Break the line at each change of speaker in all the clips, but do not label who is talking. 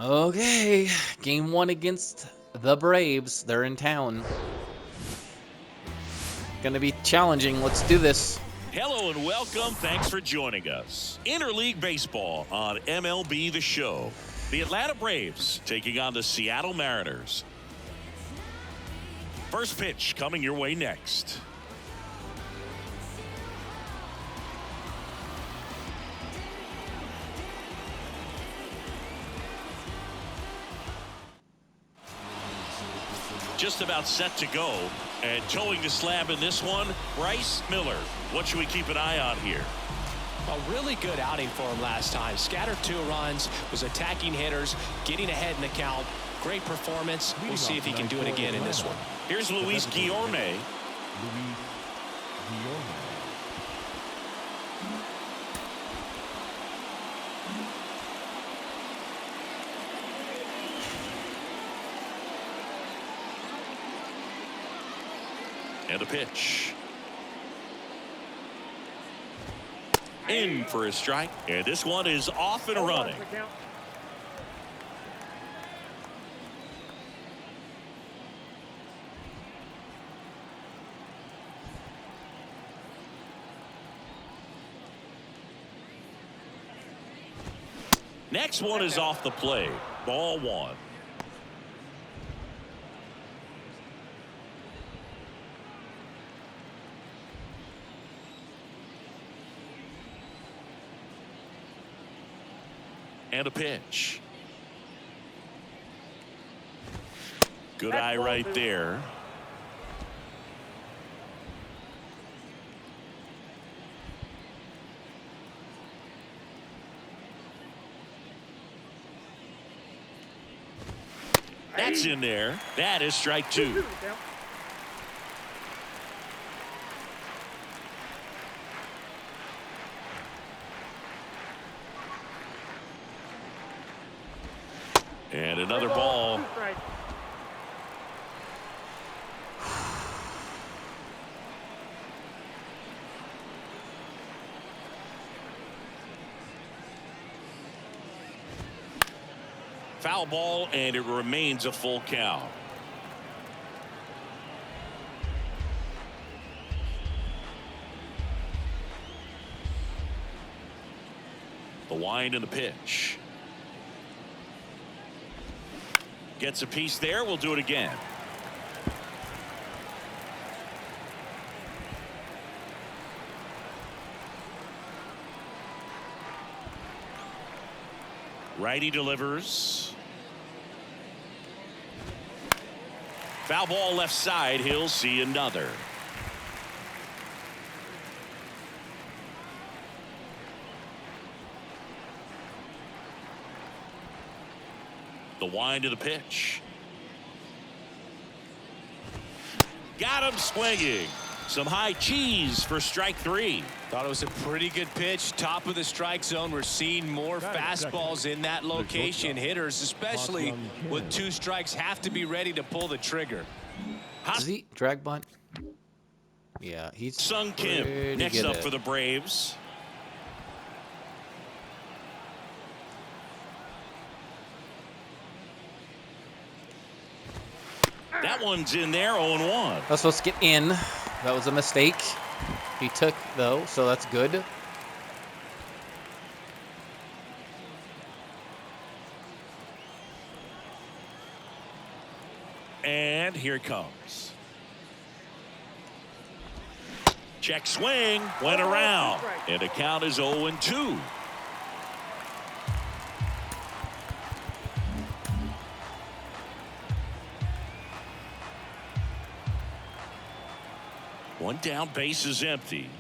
Okay, game one against the Braves. They're in town. Gonna be challenging. Let's do this.
Hello and welcome. Thanks for joining us. Interleague Baseball on MLB The Show. The Atlanta Braves taking on the Seattle Mariners. First pitch coming your way next. Just about set to go, and towing the slab in this one, Bryce Miller. What should we keep an eye on here?
A really good outing for him last time. Scattered 2 runs, was attacking hitters, getting ahead in the count. Great performance. We'll see if he can do it again in this one.
Here's Luis Guillorme. And a pitch. In for a strike. And this one is off and running. Next one is off the plate. Ball 1. And a pitch. Good eye right there. That's in there. That is strike 2. And another ball. Foul ball, and it remains a full count. The wind and the pitch. Gets a piece there. We'll do it again. Righty delivers. Foul ball left side. He'll see another. The wind of the pitch. Got him swinging. Some high cheese for strike 3.
Thought it was a pretty good pitch. Top of the strike zone. We're seeing more fastballs in that location. Hitters, especially with 2 strikes, have to be ready to pull the trigger.
Does he drag bunt? Yeah, he's
Sung Kim next up for the Braves. That one's in there, 0-1.
That's supposed to get in. That was a mistake. He took, though, so that's good.
And here it comes. Check swing, went around, and the count is 0-2. One down, base is empty.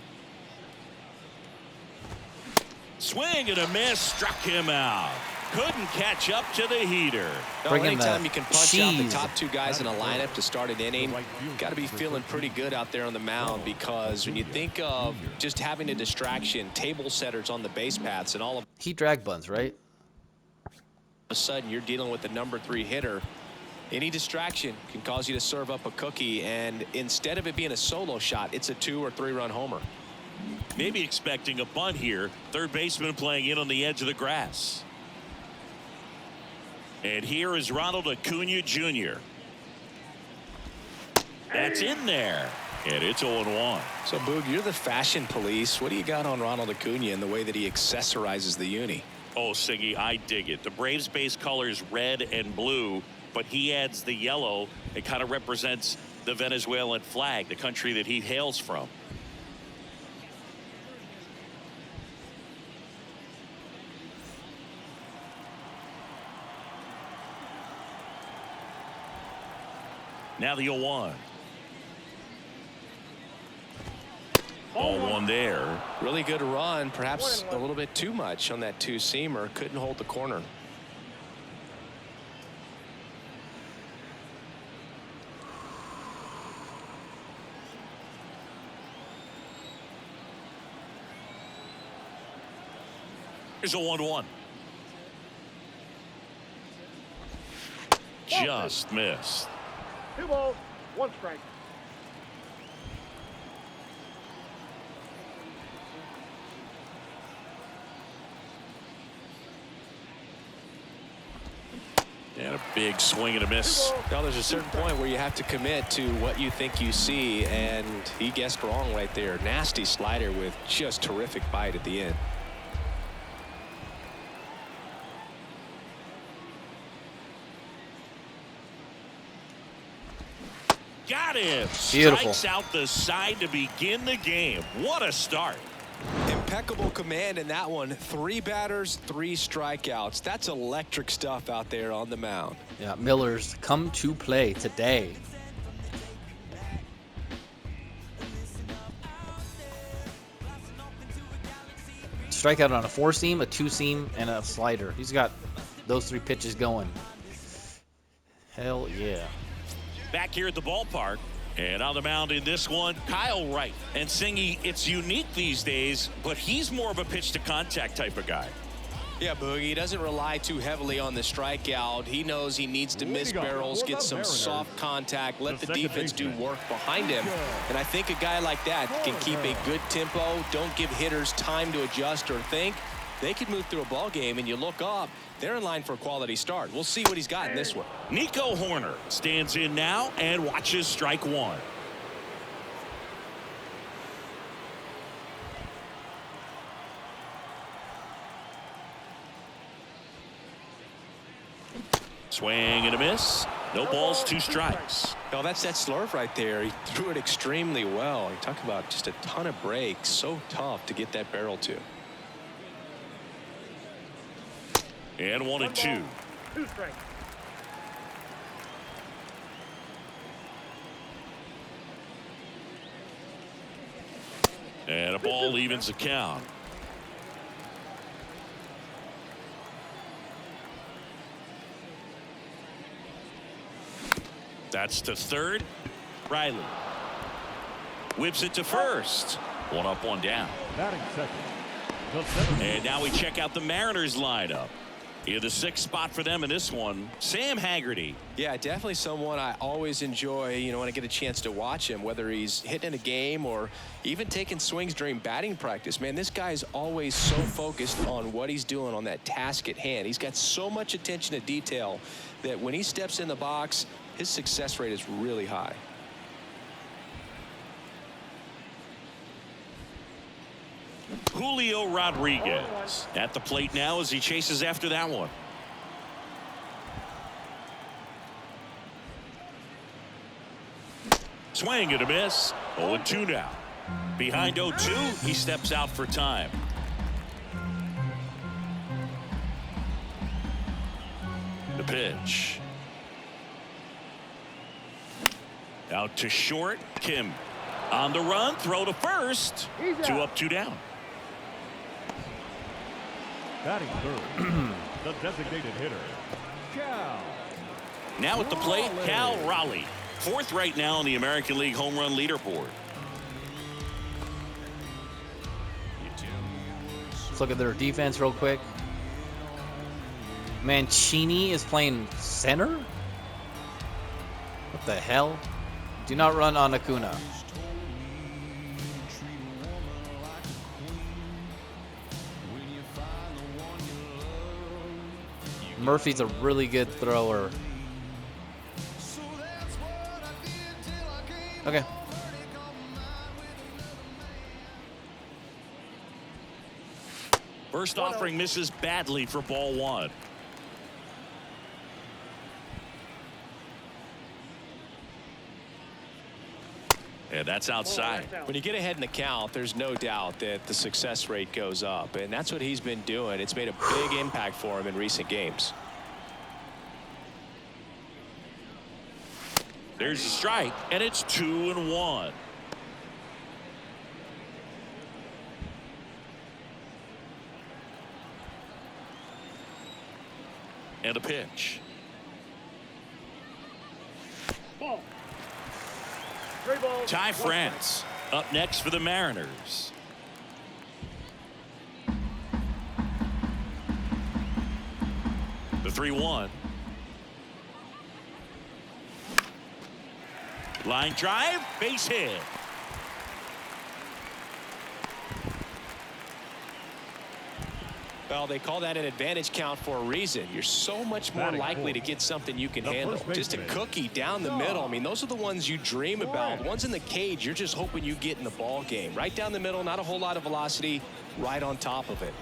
Swing and a miss, struck him out. Couldn't catch up to the heater.
Anytime you can punch out the top 2 guys in a lineup to start an inning, got to be feeling pretty good out there on the mound, because when you think of just having a distraction, table setters on the base paths, and all of
He drag bunts, right?
a sudden you're dealing with the number 3 hitter. Any distraction can cause you to serve up a cookie, and instead of it being a solo shot, it's a 2 or 3 run homer.
Maybe expecting a bunt here. Third baseman playing in on the edge of the grass. And here is Ronald Acuna Jr. That's in there. And it's 0-1.
So, Boog, you're the fashion police. What do you got on Ronald Acuna and the way that he accessorizes the uni?
Oh, Siggy, I dig it. The Braves base colors red and blue, but he adds the yellow. It kind of represents the Venezuelan flag, the country that he hails from. Now the 0-1. 0-1 there.
Really good run, perhaps a little bit too much on that two-seamer. Couldn't hold the corner.
Here's a 1-1. Just missed.
2 balls, 1 strike.
And a big swing and a miss.
Now, there's a certain point where you have to commit to what you think you see, and he guessed wrong right there. Nasty slider with just terrific bite at the end.
Got him.
Beautiful.
Strikes out the side to begin the game. What a start.
Impeccable command in that one. 3 batters, 3 strikeouts. That's electric stuff out there on the mound.
Yeah, Miller's come to play today. Strikeout on a 4-seam, a 2-seam, and a slider. He's got those 3 pitches going. Hell yeah.
Back here at the ballpark. And on the mound in this one, Kyle Wright. And Singy, it's unique these days, but he's more of a pitch-to-contact type of guy.
Yeah, Boogie, he doesn't rely too heavily on the strikeout. He knows he needs to miss barrels, get some soft contact, let the defense do work behind him. And I think a guy like that can keep a good tempo, don't give hitters time to adjust or think. They could move through a ball game, and you look up, they're in line for a quality start. We'll see what he's got in this one.
Nico Horner stands in now and watches strike 1. Swing and a miss. No balls, 2 strikes.
No, that's that slurve right there. He threw it extremely well. You talk about just a ton of breaks. So tough to get that barrel to.
And 1-2.
2 strikes.
And a ball evens the count. That's to third. Riley whips it to first. 1 up, 1 down.
Batting second.
And now we check out the Mariners lineup. In the 6th spot for them in this one, Sam Haggerty.
Yeah, definitely someone I always enjoy, you know, when I get a chance to watch him, whether he's hitting a game or even taking swings during batting practice. Man, this guy is always so focused on what he's doing on that task at hand. He's got so much attention to detail that when he steps in the box, his success rate is really high.
Julio Rodriguez at the plate now as he chases after that one. Swing and a miss. 0-2 now. Behind 0-2, he steps out for time. The pitch. Out to short. Kim on the run. Throw to first. 2 up, 2 down.
Batting third. The designated hitter, Cal.
Now at the plate, Cal Raleigh. 4th right now on the American League home run leaderboard.
Let's look at their defense real quick. Mancini is playing center? What the hell? Do not run on Acuna. Murphy's a really good thrower. Okay.
First offering misses badly for ball one. And that's outside.
When you get ahead in the count, there's no doubt that the success rate goes up, and that's what he's been doing. It's made a big impact for him in recent games.
There's a strike, and it's 2-1. And a pitch.
Ball. Three balls.
Ty France up next for the Mariners. The 3-1. Line drive, base hit.
Well, they call that an advantage count for a reason. You're so much more likely to get something you can handle. Just a cookie down the middle. I mean, those are the ones you dream about. Ones in the cage, you're just hoping you get in the ball game. Right down the middle, not a whole lot of velocity, right on top of it.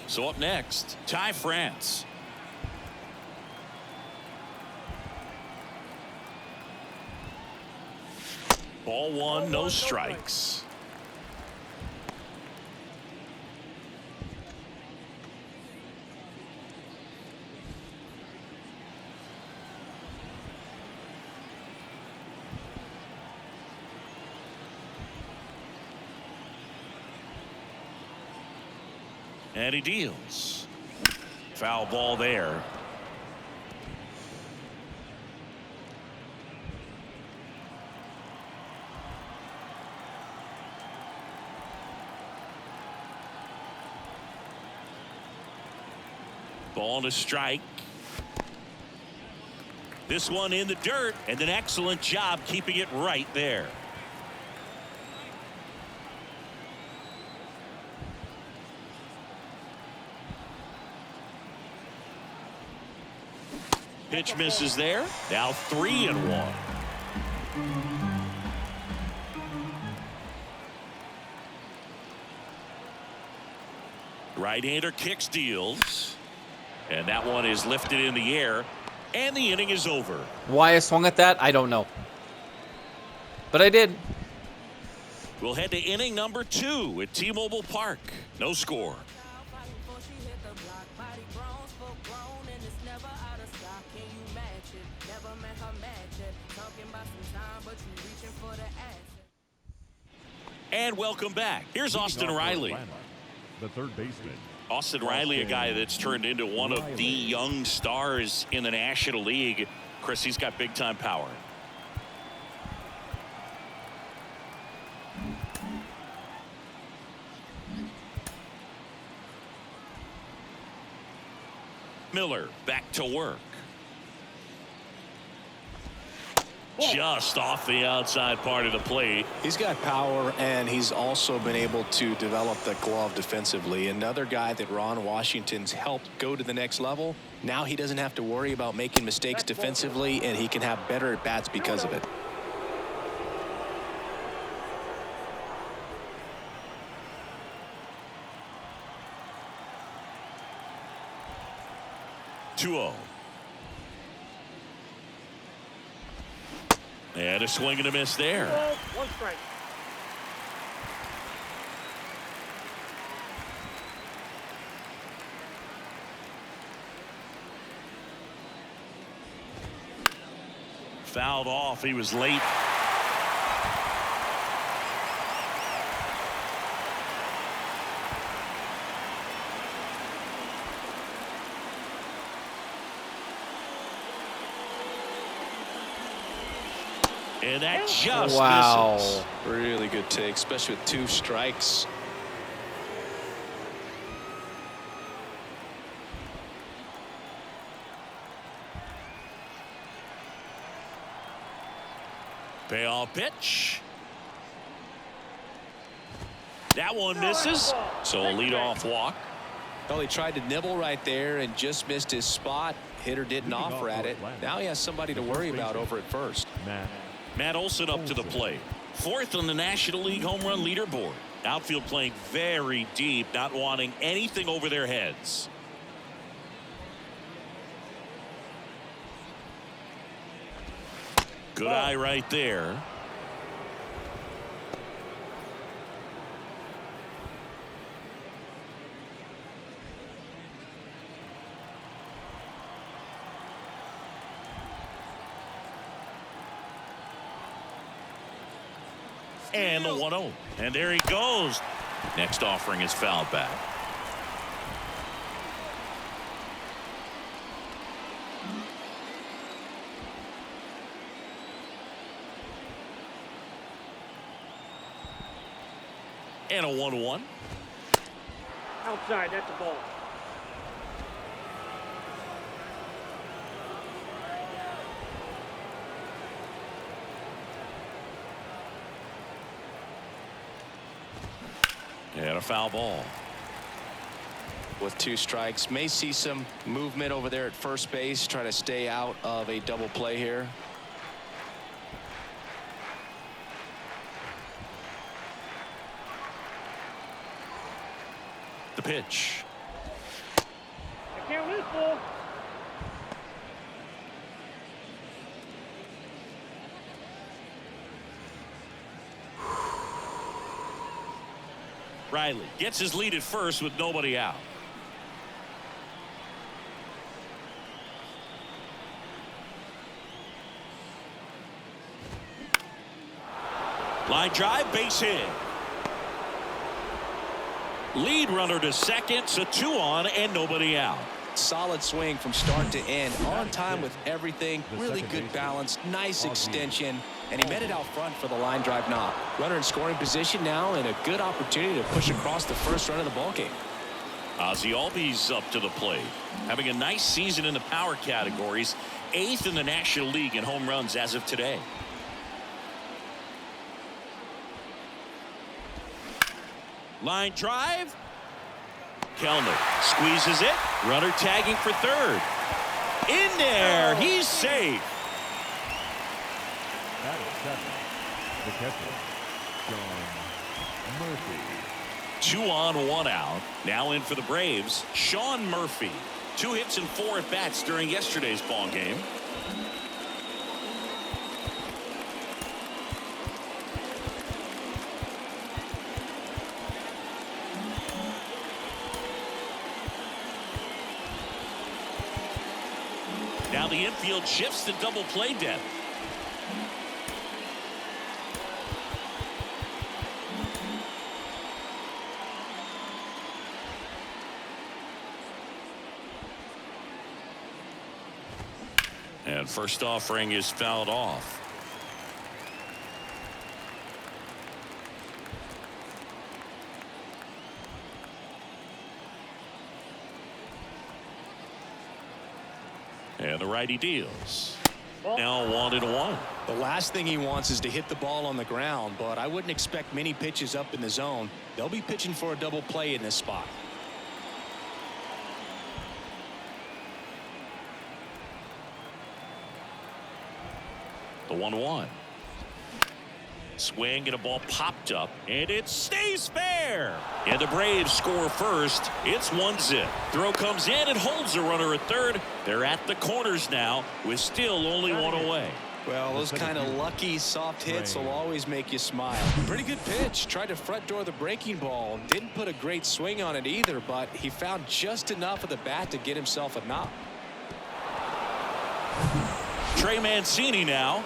So up next, Ty France. Ball one, no strikes. And he deals. Foul ball there. Ball and a strike. This one in the dirt, and an excellent job keeping it right there. Pitch misses there. Now 3-1. Right-hander kicks, deals. And that one is lifted in the air. And the inning is over.
Why I swung at that, I don't know. But I did.
We'll head to inning number 2 at T-Mobile Park. No score. And welcome back. Here's Austin Riley.
The third baseman.
Austin Riley, a guy that's turned into one of the young stars in the National League. Chris, he's got big-time power. Miller back to work. Just off the outside part of the plate.
He's got power, and he's also been able to develop the glove defensively. Another guy that Ron Washington's helped go to the next level. Now he doesn't have to worry about making mistakes defensively, and he can have better at-bats because of it.
And a swing and a miss there.
One strike.
Fouled off. He was late. And that just misses.
Really good take, especially with 2 strikes.
Payoff pitch. That one misses. So a leadoff walk.
Well, he tried to nibble right there and just missed his spot. Hitter didn't offer at it. Now he has somebody to worry about over at first.
Matt Olson up to the plate. Fourth on the National League home run leaderboard. Outfield playing very deep, not wanting anything over their heads. Good eye right there. And the 1-0. And there he goes. Next offering is fouled back. And a 1-1.
Outside, that's a ball.
And a foul ball.
With 2 strikes, may see some movement over there at first base. Try to stay out of a double play here.
The pitch.
I can't lose, ball.
Riley gets his lead at first with nobody out. Line drive, base hit. Lead runner to second, so 2 on and nobody out.
Solid swing from start to end, on time with everything. Really good balance, nice extension, and he met it out front for the line drive knock. Runner in scoring position now, and a good opportunity to push across the first run of the ballgame.
Ozzie Albies up to the plate, having a nice season in the power categories, 8th in the National League in home runs as of today. Line drive. Kellner squeezes it. Runner tagging for third. In there. He's safe.
That is second. The catcher, Sean Murphy.
2 on, 1 out. Now in for the Braves, Sean Murphy. 2 hits and 4 at bats during yesterday's ball game. Now the infield shifts to double play depth. And first offering is fouled off. And the righty deals. Now 1-1.
The last thing he wants is to hit the ball on the ground, but I wouldn't expect many pitches up in the zone. They'll be pitching for a double play in this spot.
The 1-1. Swing and a ball popped up, and it stays fair. And the Braves score first. It's 1-0. Throw comes in and holds the runner at third. They're at the corners now with still only 1 away.
Well, those kind of lucky soft hits will always make you smile. Pretty good pitch. Tried to front door the breaking ball. Didn't put a great swing on it either, but he found just enough of the bat to get himself a knock.
Trey Mancini now.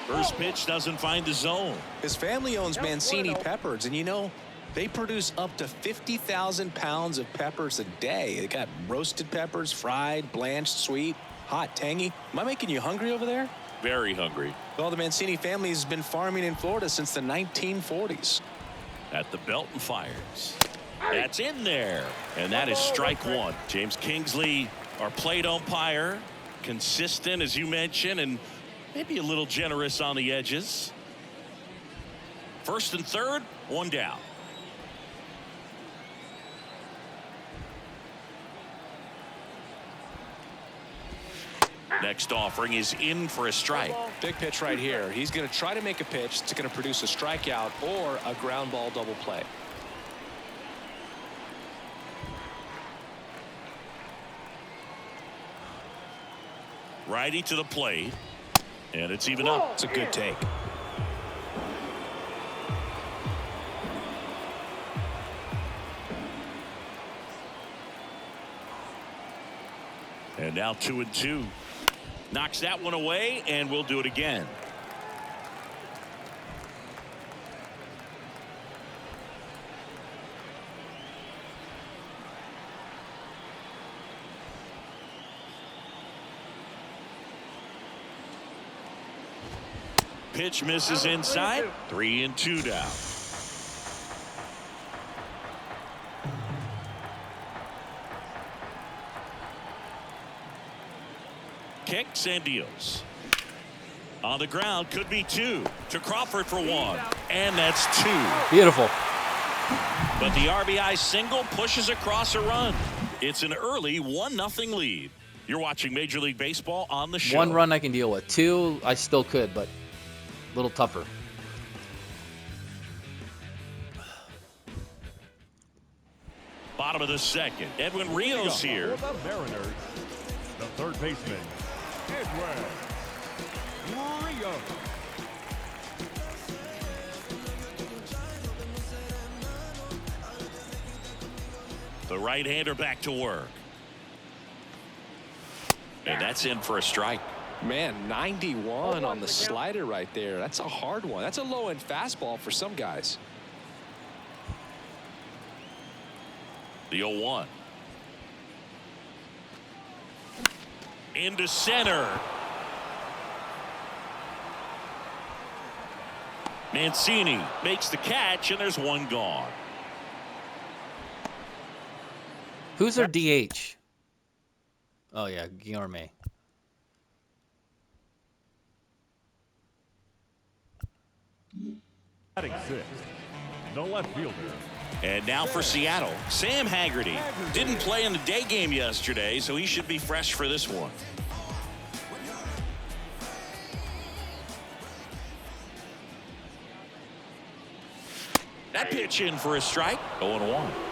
First pitch doesn't find the zone.
His family owns Mancini Peppers, and you know, they produce up to 50,000 pounds of peppers a day. They got roasted peppers, fried, blanched, sweet, hot, tangy. Am I making you hungry over there?
Very hungry.
Well, the Mancini family has been farming in Florida since the 1940s.
At the belt and fires. That's in there. And that is strike one. James Kingsley, our plate umpire, consistent, as you mentioned, and maybe a little generous on the edges. First and third, one down. Next offering is in for a strike.
Big pitch right here. He's going to try to make a pitch that's going to produce a strikeout or a ground ball double play.
Righty to the plate, and it's even up.
It's a good take.
And now 2-2. Knocks that one away, and we'll do it again. Pitch misses inside. 3-2 down. Kicks and deals. On the ground, could be two. To Crawford for one. And that's two.
Beautiful.
But the RBI single pushes across a run. It's an early 1-0 lead. You're watching Major League Baseball on the show.
1 run I can deal with. 2 I still could, but a little tougher.
Bottom of the second. Edwin Rios here.
For the Mariners, the third baseman, Edwin Rios.
The right-hander back to work. And that's in for a strike.
Man, 91 on the slider right there. That's a hard one. That's a low-end fastball for some guys.
The 0-1. Into center. Mancini makes the catch, and there's one gone.
Who's their DH? Oh, yeah, Guillorme.
Batting sixth, the left fielder.
And now for Seattle, Sam Haggerty. Didn't play in the day game yesterday, so he should be fresh for this one. That pitch in for a strike. 0-1.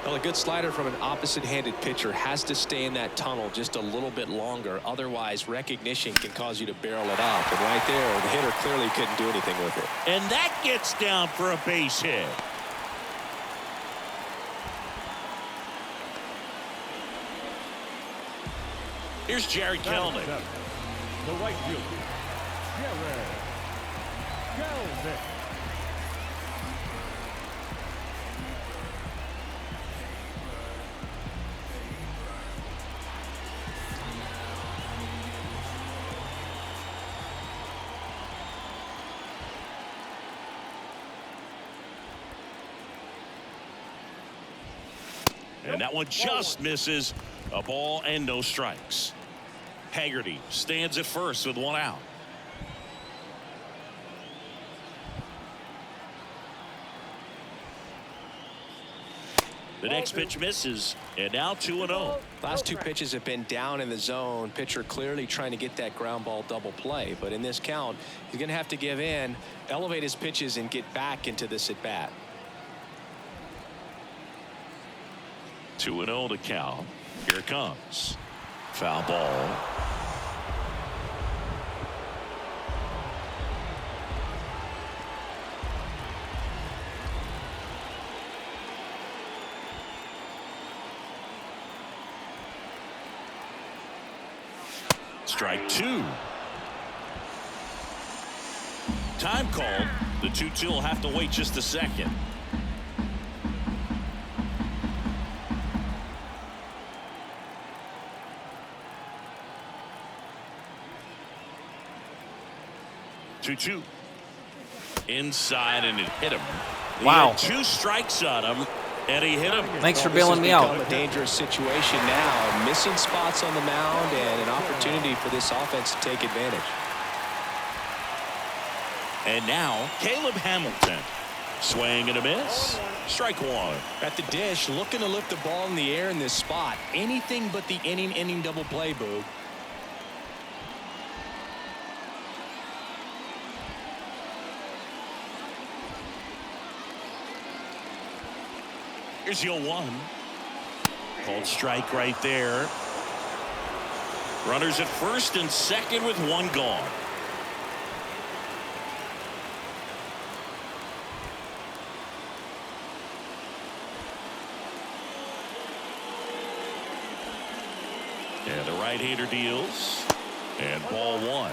Well, a good slider from an opposite-handed pitcher has to stay in that tunnel just a little bit longer. Otherwise, recognition can cause you to barrel it up. And right there, the hitter clearly couldn't do anything with it.
And that gets down for a base hit. Here's Jared Kelnick.
The right fielder, Jared Kelnick.
And that one just misses. A ball and no strikes. Haggerty stands at first with one out. The next pitch misses, and now 2-0.
Last two pitches have been down in the zone. Pitcher clearly trying to get that ground ball double play. But in this count, he's going to have to give in, elevate his pitches, and get back into this at bat.
2-0 to count. Here it comes. Foul ball. Strike two. Time called. The 2-2 will have to wait just a second. Inside, and it hit him.
Wow.
He had 2 strikes on him. And he hit him.
Thanks for
This
bailing
has
me
become
out.
a dangerous situation now. Missing spots on the mound and an opportunity for this offense to take advantage.
And now Caleb Hamilton. Swing and a miss. Strike one.
At the dish, looking to lift the ball in the air in this spot. Anything but the inning double play, Boog.
Here's the 0-1. Called strike right there. Runners at first and second with one gone. And the right-hander deals. And ball one.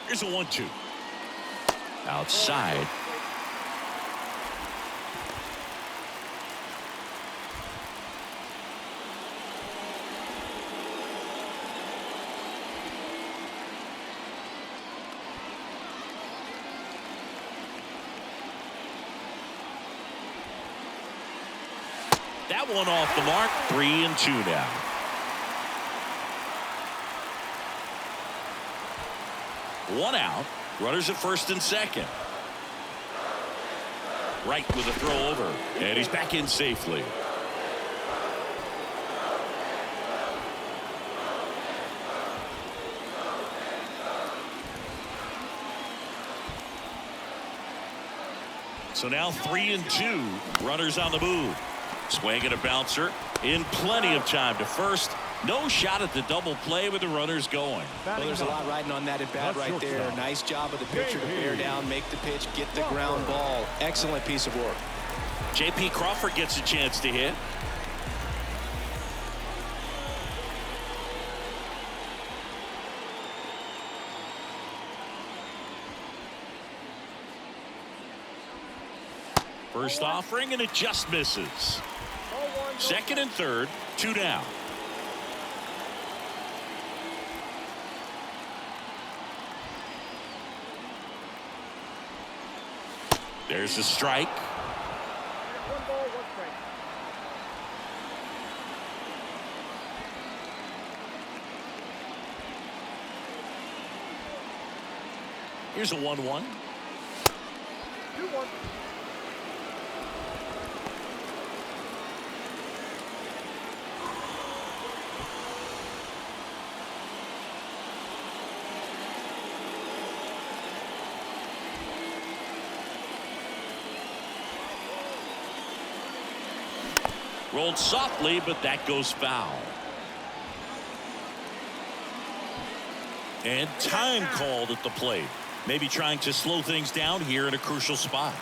Here's a 1-2. Outside. That one off the mark. 3-2 now. One out. Runners at first and second. Right with a throw over. And he's back in safely. So now 3-2. Runners on the move. Swing and a bouncer. In plenty of time to first. No shot at the double play with the runners going.
Well, there's a lot riding on that at bat right there. Nice job of the pitcher to bear down, make the pitch, get the ground ball. Excellent piece of work.
J.P. Crawford gets a chance to hit. First offering, and it just misses. Second and third, 2 down. There's a strike.
One ball, one strike.
Here's a 1-1.
2-1.
Rolled softly, but that goes foul. And time called at the plate. Maybe trying to slow things down here in a crucial spot.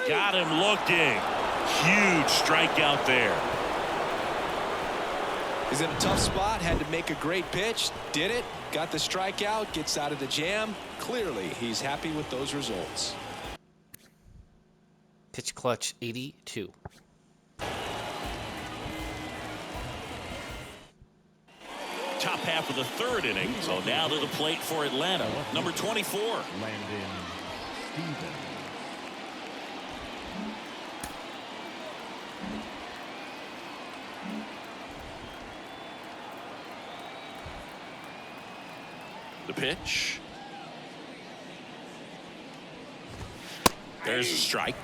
Got him looking. Huge strikeout there.
He's in a tough spot, had to make a great pitch, did it, got the strikeout, gets out of the jam. Clearly, he's happy with those results.
Pitch clutch 82.
Top half of the third inning. So now to the plate for Atlanta. Number 24.
Landon Stevens.
The pitch. There's a strike.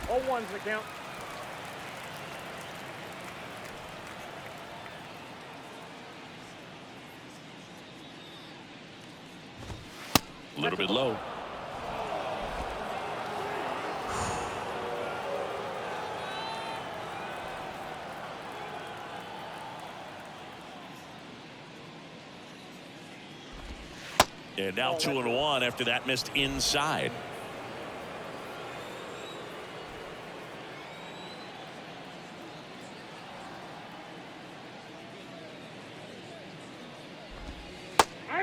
0-1's the count.
A little bit low. And now 2-1 after that missed inside.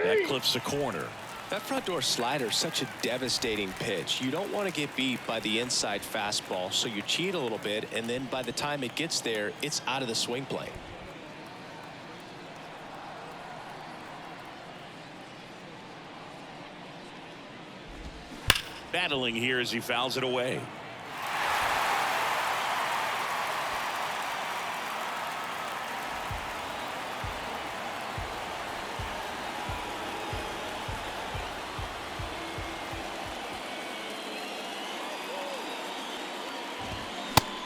That clips the corner.
That front door slider is such a devastating pitch. You don't want to get beat by the inside fastball, so you cheat a little bit, and then by the time it gets there, it's out of the swing plane.
Battling here as he fouls it away.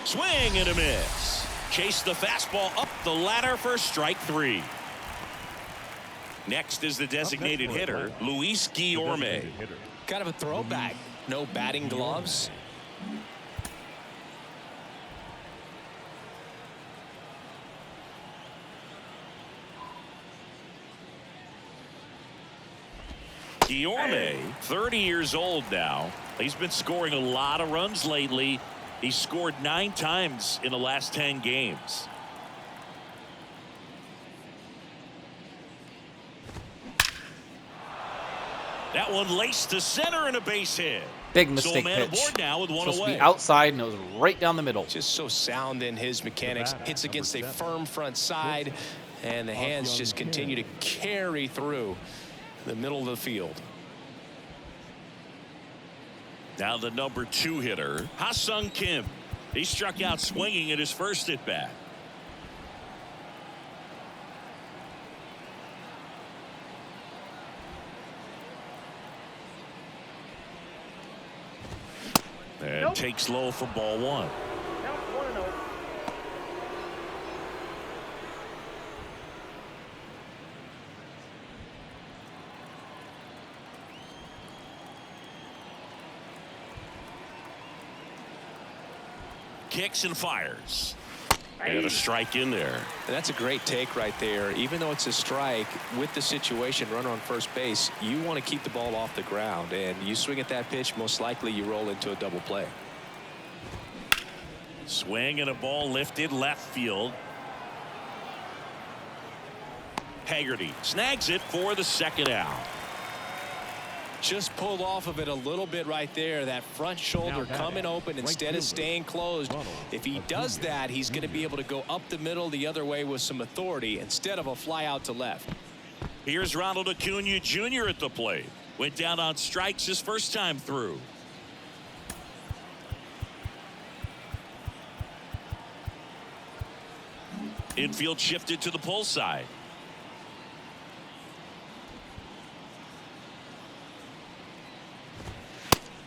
Swing and a miss. Chase the fastball up the ladder for strike 3. Next is the designated hitter, Luis Guillorme.
Kind of a throwback. No batting gloves.
Guillorme, 30 years old now. He's been scoring a lot of runs lately. He scored 9 times in the last 10 games. That one laced to center and a base hit.
Big mistake
so a man
pitch.
aboard now with one
Supposed
away.
to be outside, and it was right down the middle.
Just so sound in his mechanics. Hits against a firm front side, and the hands just continue to carry through the middle of the field.
Now the number 2 hitter, Ha-Sung Kim. He struck out swinging at his first at bat. And takes low for ball 1.
Count 1-0.
Kicks and fires. And a strike in there.
And that's a great take right there. Even though it's a strike, with the situation, runner on first base, you want to keep the ball off the ground. And you swing at that pitch, most likely you roll into a double play.
Swing and a ball lifted left field. Haggerty snags it for the second out.
Just pulled off of it a little bit right there. That front shoulder coming open instead of staying closed. If he does that, he's going to be able to go up the middle the other way with some authority instead of a fly out to left.
Here's Ronald Acuna Jr. at the plate. Went down on strikes his first time through. Infield shifted to the pull side.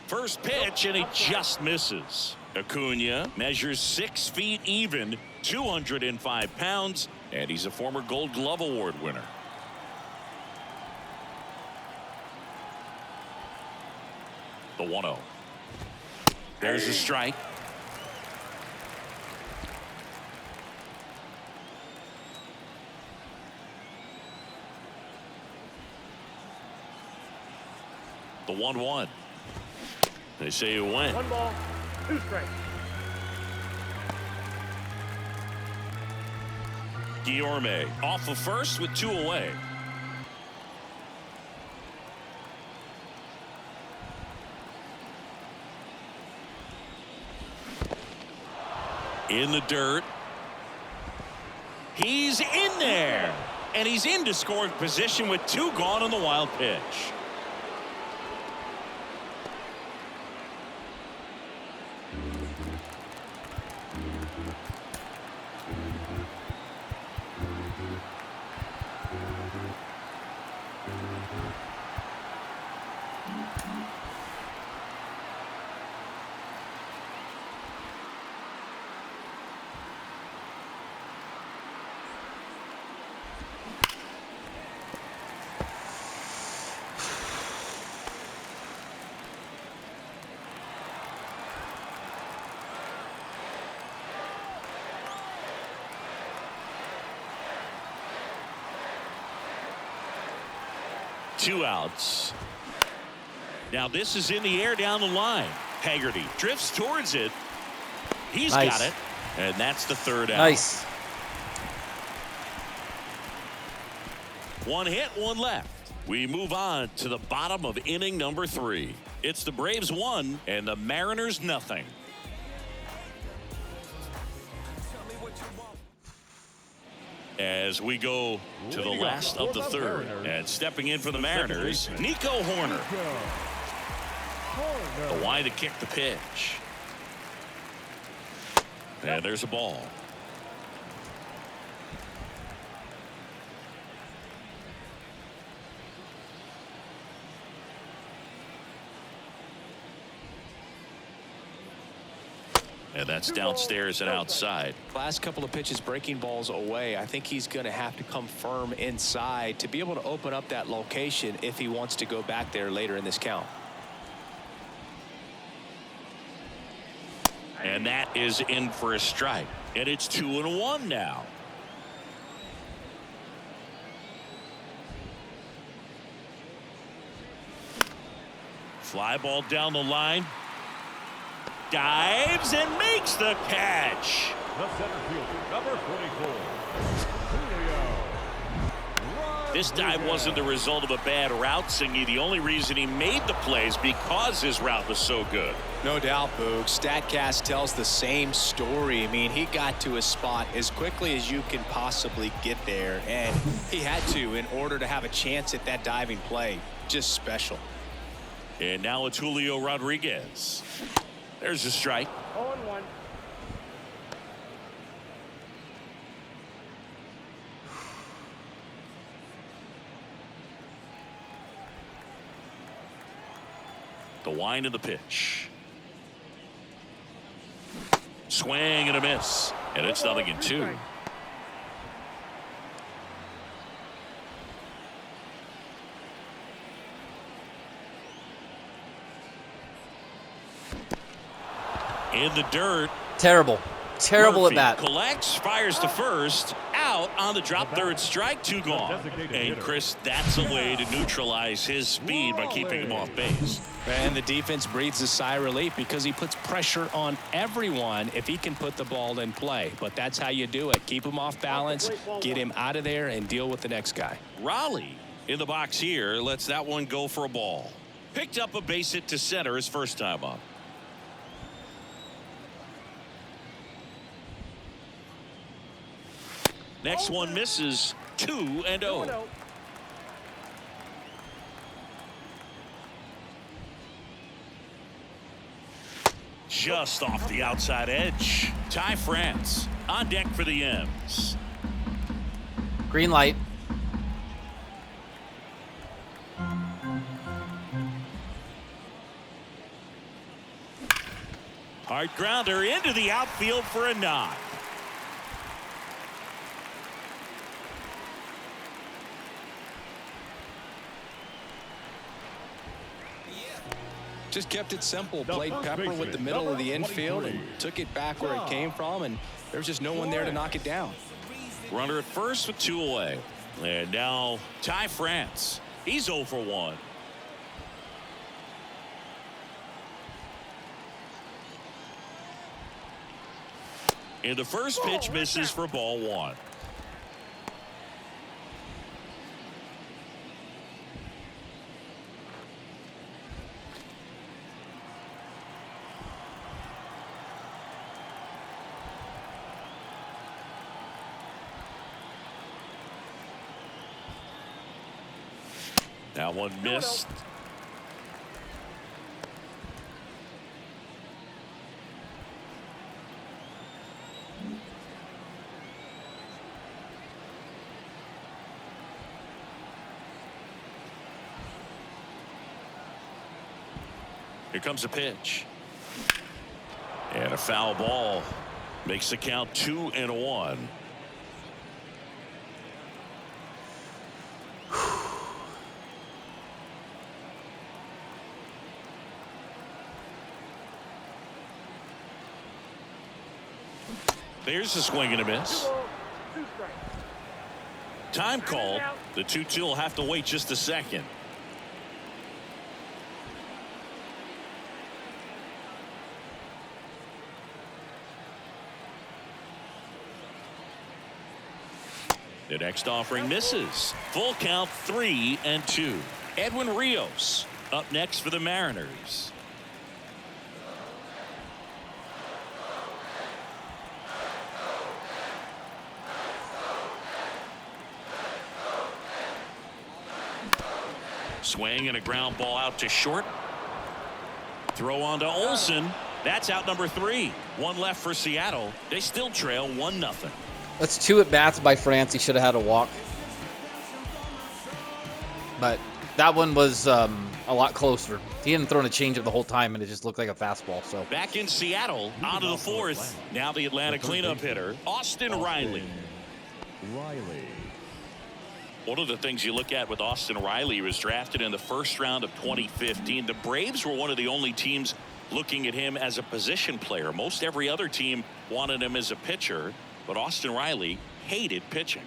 First pitch, and he just misses. Acuna measures 6 feet even, 205 pounds, and he's a former Gold Glove Award winner. The 1-0. There's a strike. The 1-1. They say it went.
1 ball, 2 strikes.
Guillorme off of first with 2 away. In the dirt. He's in there. And he's into scoring position with 2 gone on the wild pitch. Two outs. Now this is in the air down the line. Haggerty drifts towards it. He's got it. And that's the 3rd out.
Nice.
1 hit, 1 left. We move on to the bottom of inning number 3. It's the Braves 1 and the Mariners nothing. As we go to the last of the third, and stepping in for the Mariners, Nico Horner. The wide to kick the pitch. And there's a ball. And that's downstairs and outside.
Last couple of pitches breaking balls away. I think he's going to have to come firm inside to be able to open up that location if he wants to go back there later in this count.
And that is in for a strike. And it's 2-1 now. Fly ball down the line. Dives and makes the catch.
The center fielder, number 44, Julio.
This dive wasn't the result of a bad route, Singy. The only reason he made the plays because his route was so good.
No doubt, Boog. StatCast tells the same story. I mean, he got to his spot as quickly as you can possibly get there, and he had to in order to have a chance at that diving play. Just special.
And now it's Julio Rodriguez. There's a strike.
0-1.
The wind of the pitch. Swing and a miss. And it's 0-2. In the dirt.
Terrible. Terrible
Murphy
at bat.
collects, fires to first, out on the drop, third strike, 2 gone. And Chris, that's a way to neutralize his speed by keeping him off base.
And the defense breathes a sigh of relief because he puts pressure on everyone if he can put the ball in play. But that's how you do it. Keep him off balance, get him out of there, and deal with the next guy.
Raleigh in the box here lets that one go for a ball. Picked up a base hit to center his first time up. Next one misses. 2-0. Just off the outside edge. Ty France on deck for the M's.
Green light.
Hard grounder into the outfield for a knock.
Just kept it simple. Played pepper with the middle of the infield and took it back where it came from, and there was just no one there to knock it down.
Runner at first with 2 away. And now Ty France. He's 0 for 1. And the first pitch misses for ball 1. That one missed. Here comes a pitch. And a foul ball makes the count 2-1. There's a swing and a miss. Time called. The 2-2 will have to wait just a second. The next offering misses. Full count 3-2. Edwin Rios up next for the Mariners. Swing and a ground ball out to short. Throw on to Olsen. That's out number 3. One left for Seattle. They still trail 1-0.
That's 2 at bats by France. He should have had a walk. But that one was a lot closer. He hadn't thrown a changeup the whole time, and it just looked like a fastball. So
back in Seattle, on to the 4th. Now the Atlanta cleanup hitter, Austin Riley. One of the things you look at with Austin Riley, he was drafted in the first round of 2015. The Braves were one of the only teams looking at him as a position player. Most every other team wanted him as a pitcher, but Austin Riley hated pitching.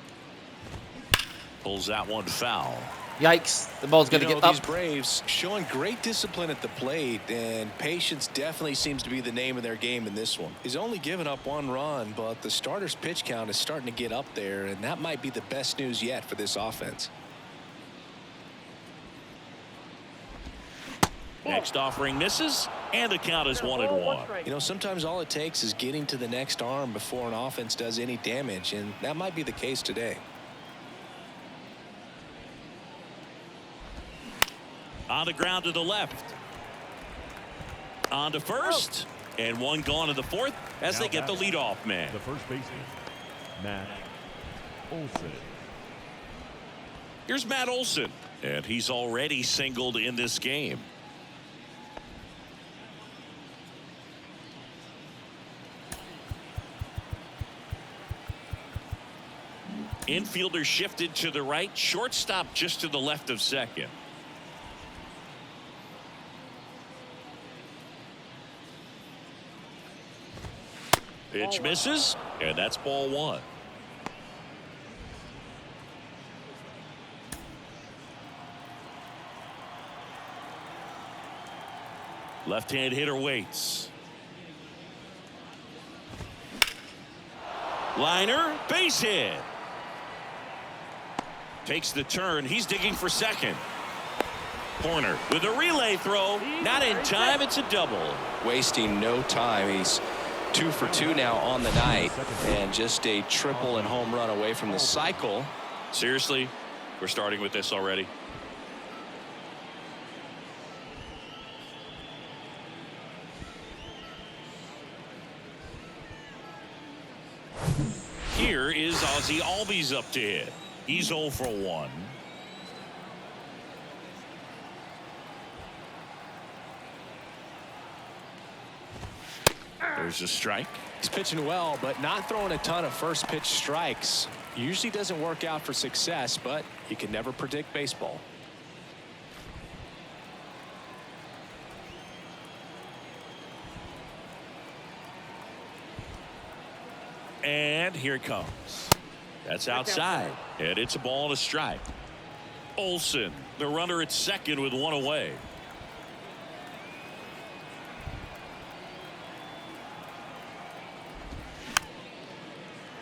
Pulls that one foul.
Yikes. The ball's going to get up.
These Braves showing great discipline at the plate, and patience definitely seems to be the name of their game in this one. He's only given up 1 run, but the starter's pitch count is starting to get up there, and that might be the best news yet for this offense.
Next offering misses, and the count is 1-1.
Sometimes all it takes is getting to the next arm before an offense does any damage, and that might be the case today.
On the ground to the left. On to first. And one gone to the 4th as they get the leadoff man.
The first baseman, Matt Olson.
Here's Matt Olson. And he's already singled in this game. Infielder shifted to the right. Shortstop just to the left of second. Pitch misses, and that's ball 1. Left-hand hitter waits. Liner, base hit. Takes the turn. He's digging for second. Corner with a relay throw. Not in time. It's a double.
Wasting no time. He's 2 for 2 now on the night, and just a triple and home run away from the cycle.
Seriously, we're starting with this already. Here is Ozzie Albies up to hit. He's 0 for 1. There's a strike.
He's pitching well, but not throwing a ton of first pitch strikes. Usually doesn't work out for success, but you can never predict baseball.
And here it comes. That's outside, and it's a ball and a strike. Olsen, the runner at second with 1 away.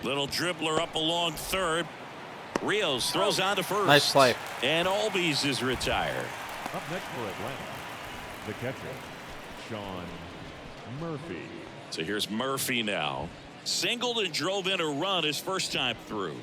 Little dribbler up along third. Rios throws on to first.
Nice play.
And Albies is retired.
Up next for Atlanta, the catcher, Sean Murphy.
So here's Murphy now. Singled and drove in a run his first time through.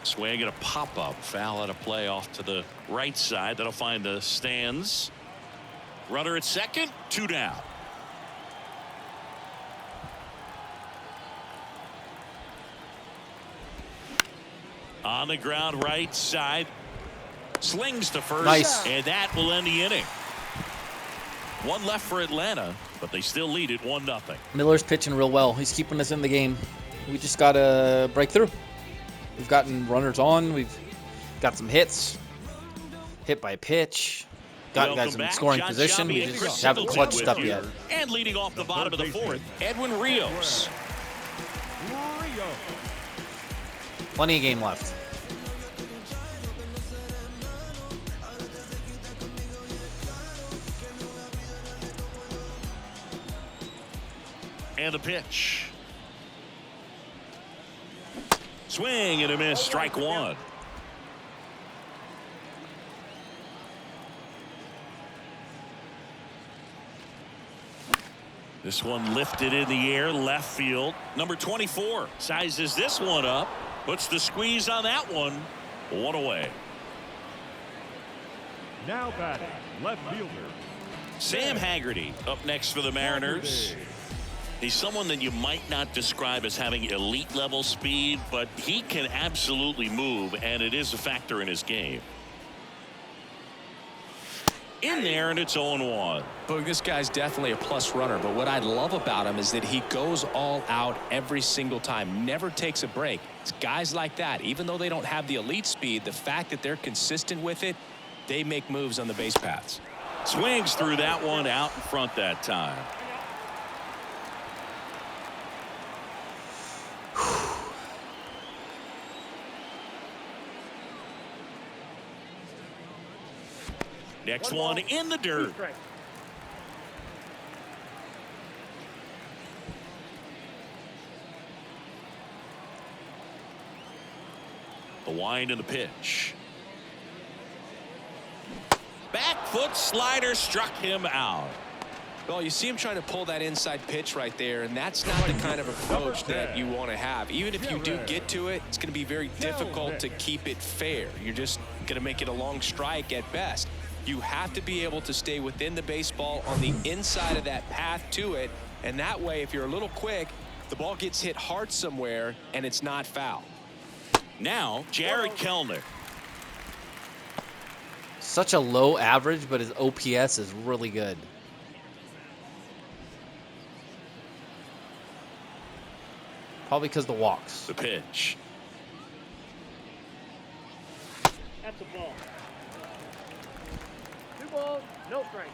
Swing and a pop-up. Foul at a play off to the right side. That'll find the stands. Runner at second. 2 down. On the ground right side. Slings to first.
Nice.
And that will end the inning. 1 left for Atlanta, but they still lead it 1-0.
Miller's pitching real well. He's keeping us in the game. We just got to break through. We've gotten runners on. We've got some hits. Hit by pitch. Got guys in scoring position. We just haven't clutched up yet.
And leading off the bottom of the 4th, Edwin Rios.
Plenty of game left.
And the pitch. Swing and a miss. Strike one. This one lifted in the air, left field. Number 24 sizes this one up, puts the squeeze on that one. One away.
Now batting, left fielder.
Sam Haggerty up next for the Mariners. He's someone that you might not describe as having elite level speed, but he can absolutely move, and it is a factor in his game. In there, and it's 0-1.
But this guy's definitely a plus runner, but what I love about him is that he goes all out every single time, never takes a break. It's guys like that, even though they don't have the elite speed, the fact that they're consistent with it, they make moves on the base paths.
Swings through that one out in front that time. Next one in the dirt. The wind and the pitch. Back foot slider struck him out.
Well, you see him trying to pull that inside pitch right there, and that's not the kind of approach that you want to have. Even if you do get to it, it's going to be very difficult to keep it fair. You're just going to make it a long strike at best. You have to be able to stay within the baseball on the inside of that path to it, and that way, if you're a little quick, the ball gets hit hard somewhere, and it's not foul.
Now, Jared Kellner.
Such a low average, but his OPS is really good. Probably because the walks.
The pitch.
That's a ball. 2 balls, no strike.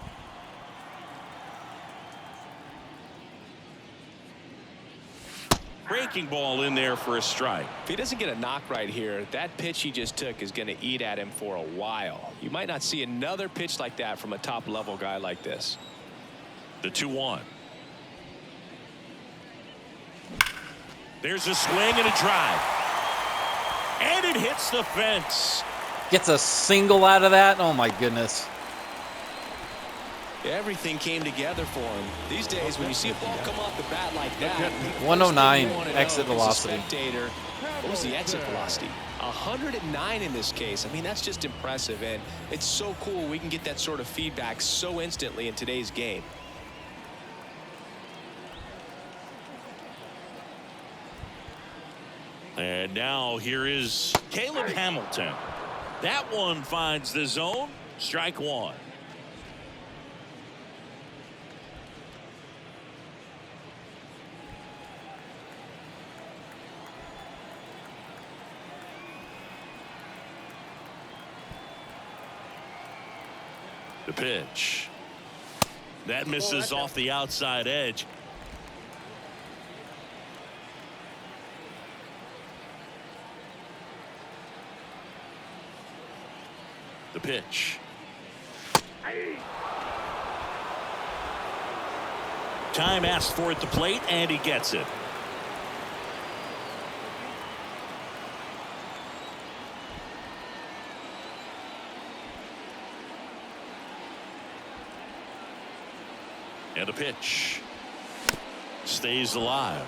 Breaking ball in there for a strike.
If he doesn't get a knock right here, that pitch he just took is going to eat at him for a while. You might not see another pitch like that from a top-level guy like this.
The 2-1. There's a swing and a drive. And it hits the fence.
Gets a single out of that. Oh, my goodness.
Everything came together for him. These days, when you see a ball come off the bat like that,
109 exit velocity.
Spectator, what was the exit velocity? 109 in this case. I mean, that's just impressive, and it's so cool we can get that sort of feedback so instantly in today's game.
And now here is Caleb Hamilton. That one finds the zone. Strike one. The pitch. That misses off the outside edge. The pitch. Time asked for at the plate, and he gets it. And a pitch. Stays alive.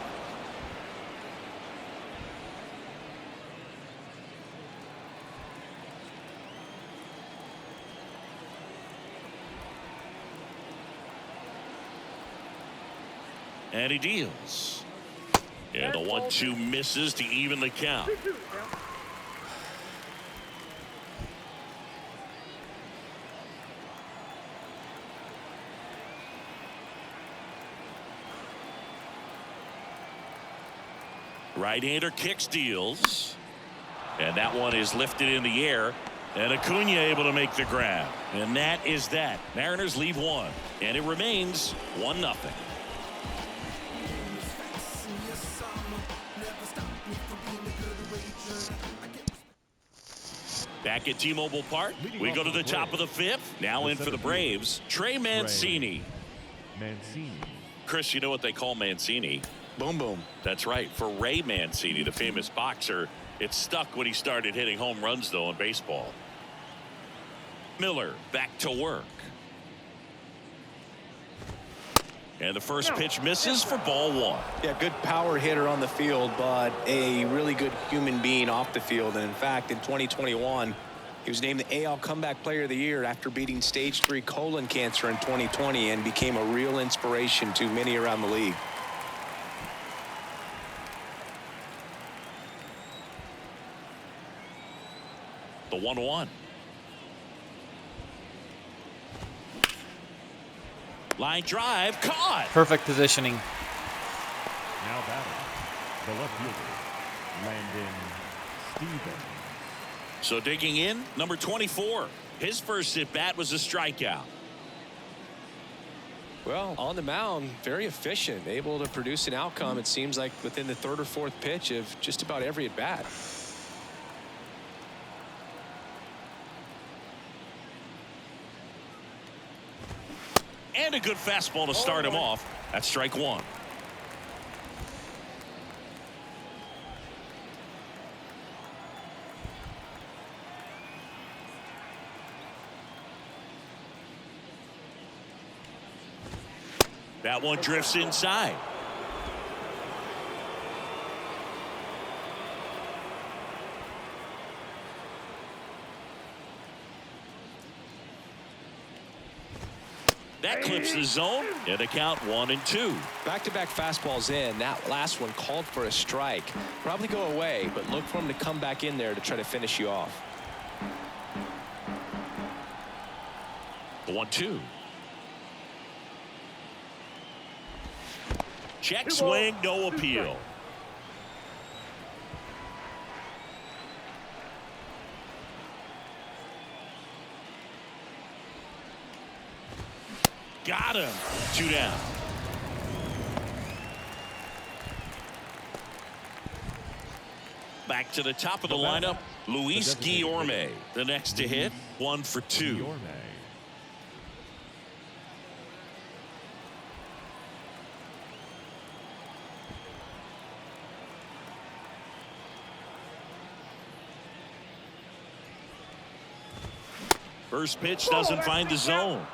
And he deals. And the 1-2 misses to even the count. Right-hander kicks, deals. And that one is lifted in the air. And Acuna able to make the grab. And that is that. Mariners leave one. And it remains 1-0. Back at T-Mobile Park, we go to the top of the 5th. Now in for the Braves, Trey Mancini.
Mancini.
Chris, you know what they call Mancini?
Boom, boom.
That's right. For Ray Mancini, the famous boxer, it stuck when he started hitting home runs, though, in baseball. Miller back to work. And the first pitch misses for ball one.
Yeah, good power hitter on the field, but a really good human being off the field. And in fact, in 2021, he was named the AL Comeback Player of the Year after beating stage 3 colon cancer in 2020 and became a real inspiration to many around the league.
The 1-1. Line drive caught.
Perfect positioning.
Now batting, the left fielder, Landon Stevens.
So digging in, number 24. His first at bat was a strikeout.
Well, on the mound, very efficient, able to produce an outcome, it seems like, within the 3rd or 4th pitch of just about every at bat.
And a good fastball to start him off. That's strike one. That one drifts inside. That clips the zone, and a count 1-2.
Back-to-back fastballs in. That last one called for a strike. Probably go away, but look for him to come back in there to try to finish you off.
The 1-2. Check swing, no appeal. Got him. 2 down. Back to the top of the lineup, Luis Guillorme. The next to hit, 1 for 2.
Guillorme.
First pitch doesn't find the zone.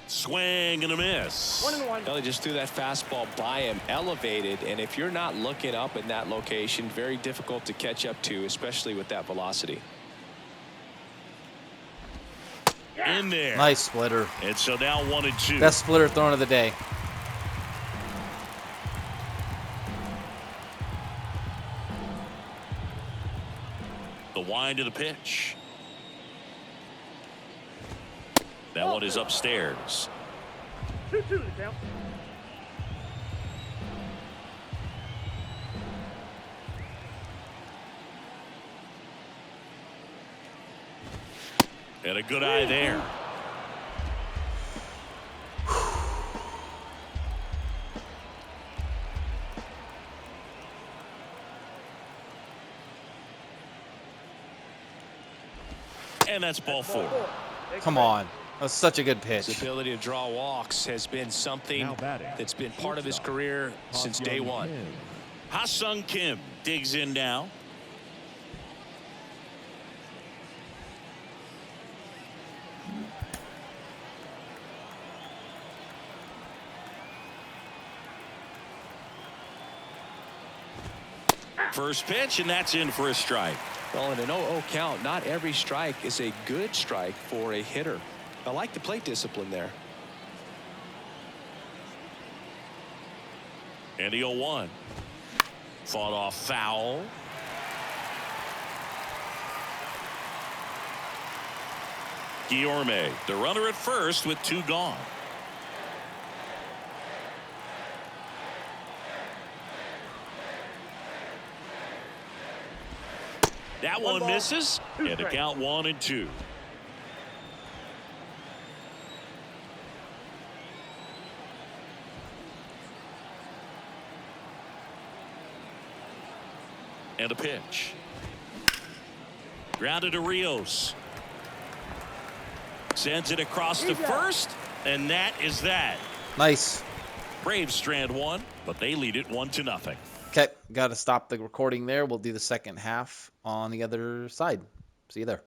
Swing and a miss.
1-1.
Well, he just threw that fastball by him, elevated, and if you're not looking up in that location, very difficult to catch up to, especially with that velocity.
In there.
Nice splitter.
And so now 1-2.
Best splitter thrown of the day.
The wind of the pitch. That one is upstairs.
2-2 the count.
And a good eye there. And that's ball 4.
Come on. That was such a good pitch.
His ability to draw walks has been something
Now batting,
that's been part of his career since day one.
Ha-Sung Kim digs in now. First pitch, and that's in for a strike.
Well, in an 0-0 count, not every strike is a good strike for a hitter. I like the plate discipline there.
And the 0-1. Fought off foul. Guillorme, the runner at first with 2 gone. That one misses, and the count 1-2. And a pitch. Grounded to Rios. Sends it across to first, and that is that.
Nice.
Braves strand one, but they lead it 1-0.
Okay, got to stop the recording there. We'll do the second half on the other side. See you there.